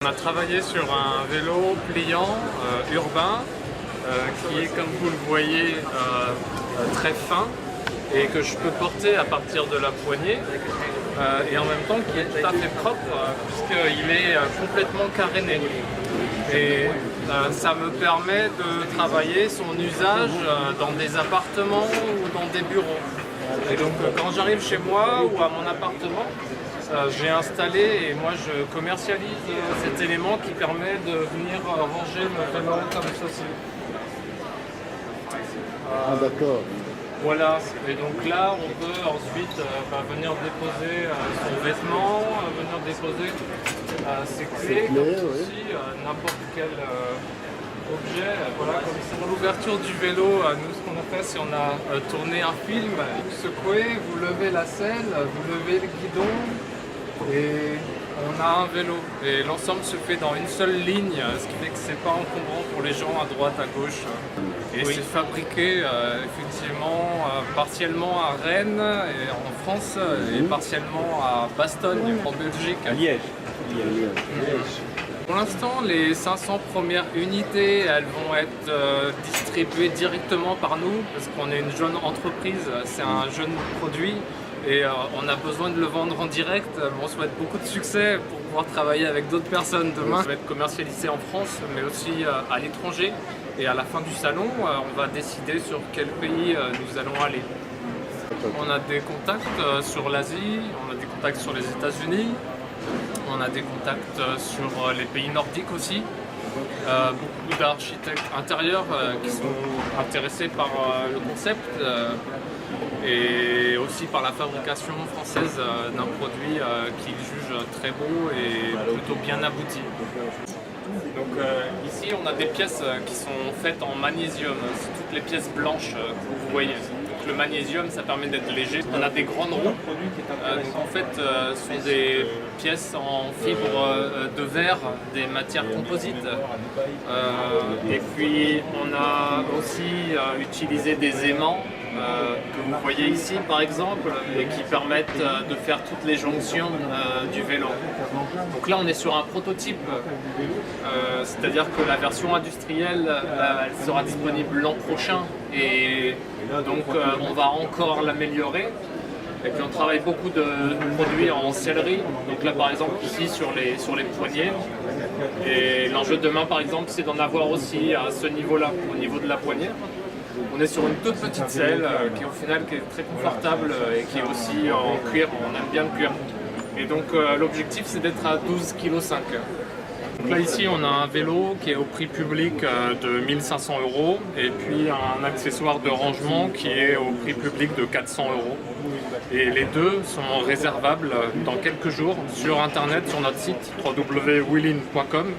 On a travaillé sur un vélo pliant urbain qui est, comme vous le voyez, très fin et que je peux porter à partir de la poignée et en même temps qui est tout à fait propre puisqu'il est complètement caréné. Et ça me permet de travailler son usage dans des appartements ou dans des bureaux. Et donc quand j'arrive chez moi ou à mon appartement, j'ai installé et moi je commercialise cet élément qui permet de venir ranger le vélo comme ceci. Ah d'accord. Voilà, et donc là on peut ensuite venir déposer son vêtement, venir déposer ses clés, aussi n'importe quel objet. Voilà, comme c'est pour l'ouverture du vélo, nous ce qu'on a fait c'est on a tourné un film, vous secouez, vous levez la selle, vous levez le guidon et on a un vélo. Et l'ensemble se fait dans une seule ligne, ce qui fait que c'est pas encombrant pour les gens à droite, à gauche. Et c'est fabriqué effectivement partiellement à Rennes et en France et partiellement à Bastogne en Belgique. À Liège. Pour l'instant, les 500 premières unités, elles vont être distribuées directement par nous parce qu'on est une jeune entreprise, c'est un jeune produit et on a besoin de le vendre en direct. On souhaite beaucoup de succès pour pouvoir travailler avec d'autres personnes demain. Ça va être commercialisé en France mais aussi à l'étranger et à la fin du salon, on va décider sur quel pays nous allons aller. On a des contacts sur l'Asie, on a des contacts sur les États-Unis. On a des contacts sur les pays nordiques aussi, beaucoup d'architectes intérieurs qui sont intéressés par le concept et aussi par la fabrication française d'un produit qu'ils jugent très beau et plutôt bien abouti. Donc ici on a des pièces qui sont faites en magnésium, c'est toutes les pièces blanches que vous voyez. Le magnésium, ça permet d'être léger. On a des grandes roues, donc en fait ce sont des pièces en fibre de verre, des matières composites. Et puis on a aussi utilisé des aimants que vous voyez ici par exemple et qui permettent de faire toutes les jonctions du vélo. Donc là on est sur un prototype, c'est-à-dire que la version industrielle elle sera disponible l'an prochain et donc on va encore l'améliorer. Et puis on travaille beaucoup de produits en sellerie. Donc là par exemple ici sur les poignets. Et l'enjeu de demain par exemple c'est d'en avoir aussi à ce niveau-là, au niveau de la poignée. On est sur une toute petite selle qui au final qui est très confortable et qui est aussi en cuir, on aime bien le cuir. Et donc l'objectif c'est d'être à 12,5 kg. Donc là ici on a un vélo qui est au prix public de 1 500 € et puis un accessoire de rangement qui est au prix public de 400 €. Et les deux sont réservables dans quelques jours sur internet, sur notre site www.willin.com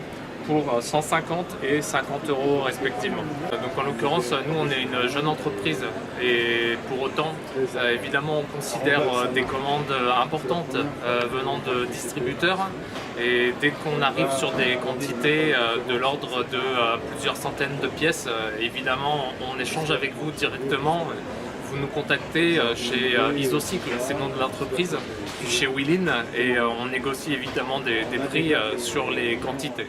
pour 150 et 50 € respectivement. Donc en l'occurrence, nous on est une jeune entreprise et pour autant, évidemment on considère des commandes importantes venant de distributeurs et dès qu'on arrive sur des quantités de l'ordre de plusieurs centaines de pièces, évidemment on échange avec vous directement. Vous nous contactez chez Isocycle, c'est le nom de l'entreprise, puis chez Willin et on négocie évidemment des prix sur les quantités.